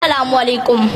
السلام علیکم۔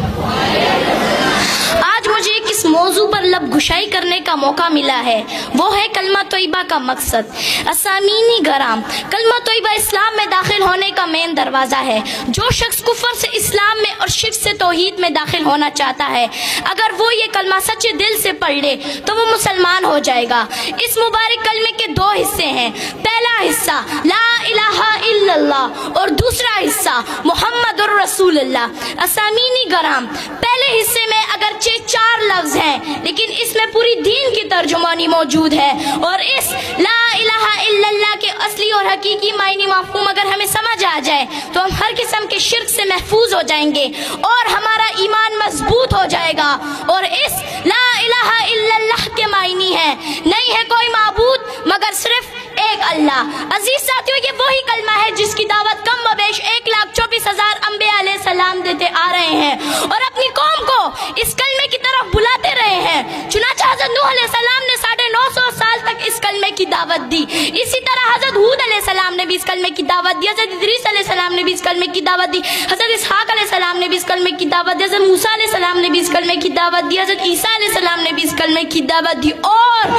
آج مجھے کس موضوع پر لب گشائی کرنے کا موقع ملا ہے وہ ہے کلمہ طیبہ کا مقصد۔ اسامعین گرام، کلمہ طیبہ اسلام میں داخل ہونے کا مین دروازہ ہے۔ جو شخص کفر سے اسلام میں اور شرک سے توحید میں داخل ہونا چاہتا ہے، اگر وہ یہ کلمہ سچے دل سے پڑھ لے تو وہ مسلمان ہو جائے گا۔ اس مبارک کلمے کے دو حصے ہیں، پہلا حصہ لا الہ الا اللہ اور دوسرا حصہ محمد الرسول اللہ۔ اسامعین گرام، پہلے حصے میں اگرچہ 4 لفظ ہیں لیکن اس میں پوری دین کی ترجمانی موجود ہے، اور اس لا الہ الا اللہ کے اصلی اور حقیقی معنی مفہوم اگر ہمیں سمجھ آ جائے تو ہم ہر قسم کے شرک سے محفوظ ہو جائیں گے اور ہمارا ایمان مضبوط ہو جائے گا۔ اور اس لا الہ الا اللہ کے معنی ہے نہیں ہے کوئی معبود مگر صرف ایک اللہ۔ عزیز ساتھیو، یہ وہی کلمہ ہے جس کی دعوت کم و بیش 1,24,000 انبیاء علیہ السلام دیتے آ رہے ہیں اور اپنی قوم کو اس کلمے کی طرف بلاتے رہے ہیں۔ چنانچہ حضرت نوح علیہ السلام نے 950 سال تک اس کلمے کی دعوت دی، اسی طرح حضرت ہود علیہ السلام نے بھی اس کلمے کی دعوت دی، حضرت ادریس علیہ السلام نے بھی اس کلمے کی دعوت دی، حضرت اسحاق علیہ السلام نے بھی اس کلمے کی دعوت دی، حضرت موسیٰ علیہ السلام نے بھی اس کلمے کی دعوت دی، حضرت عیسیٰ علیہ السلام نے بھی اس کلمے کی دعوت دی، اور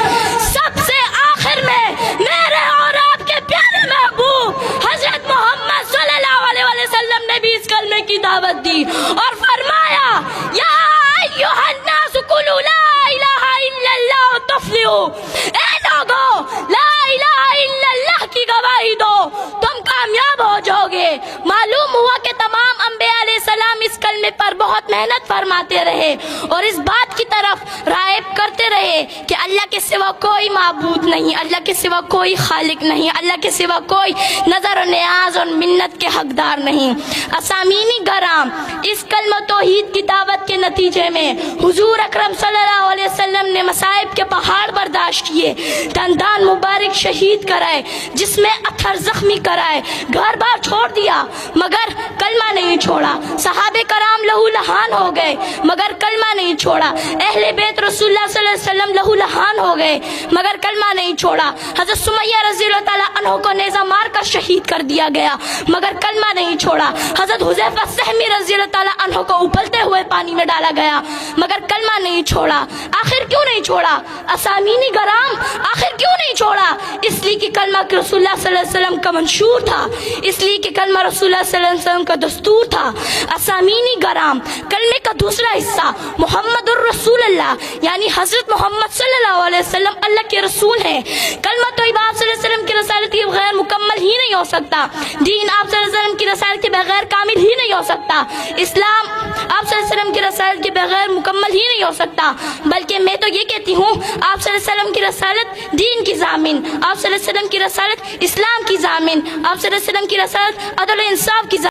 سب سے آخر میں میرے اور آپ کے پیارے محبوب حضرت محمد صلی اللہ علیہ وسلم نے بھی اس کلمے کی دعوت دی اور فرمایا یا ایھا الناس قولوا لا الہ الا اللہ تفلحوا، اے لوگو لا الہ الا اللہ کی گواہی دو تم کامیاب ہو جاؤ گے۔ معلوم ہوا کہ تمام انبیاء علیہ السلام اس کلمے پر بہت محنت فرماتے رہے اور اس بات کی طرف راغب کرتے رہے کہ اللہ کے سوا کوئی معبود نہیں، اللہ کے سوا کوئی خالق نہیں، اللہ کے سوا کوئی نظر و نیاز اور منت کے حقدار نہیں۔ اسامعین گرام، اس کلمہ توحید کی دعوت کے نتیجے میں حضور اکرم صلی اللہ علیہ وسلم نے مصائب کے پہاڑ برداشت کیے، دندان مبارک شہید کرائے، جس میں اتھر زخمی کرائے، گھر بار چھوڑ دیا مگر کلمہ نہیں چھوڑا، صحابہ کرام لہو لہان ہو گئے مگر کلمہ نہیں چھوڑا، اہل بیت رسول اللہ صلی اللہ علیہ وسلم لہو لہان ہو گئے مگر کلمہ نہیں چھوڑا، حضرت سمیہ رضی اللہ تعالیٰ عنہ کو نیزہ مار کر شہید کر دیا گیا مگر کلمہ نہیں چھوڑا، حضرت حذیفہ سہمی رضی اللہ تعالیٰ عنہ کو ابلتے ہوئے پانی میں ڈالا گیا مگر کلمہ نہیں چھوڑا۔ آخر کیوں نہیں چھوڑا؟ اسامعین گرام، آخر کیوں نہیں چھوڑا؟ اس لیے کہ کلمہ رسول اللہ صلی اللہ علیہ وسلم کا منشور تھا، اس لیے کہ کلمہ رسول اللہ صلی اللہ علیہ وسلم کا دستور تھا۔ اسامعین گرام، کلمے کا دوسرا حصہ محمد الرسول اللہ یعنی حضرت محمد صلی اللہ علیہ وسلم اللہ کے رسول ہیں۔ کلمہ طیبہ آپ صلی اللہ علیہ وسلم کی رسالت کے بغیر مکمل ہی نہیں ہو سکتا، دین آپ صلی اللہ علیہ وسلم کی رسالت کے بغیر کامل ہی نہیں ہو سکتا، اسلام آپ صلی اللہ علیہ وسلم کی رسالت کے بغیر مکمل ہی نہیں ہو سکتا، بلکہ میں تو یہ کہتی ہوں آپ صلی اللہ علیہ وسلم کی رسالت دین کی ضامن، آپ صلی اللہ علیہ وسلم کی رسالت اسلام کی ضامن، آپ صلی اللہ علیہ وسلم کی رسالت عدل و انصاف کی ضامن۔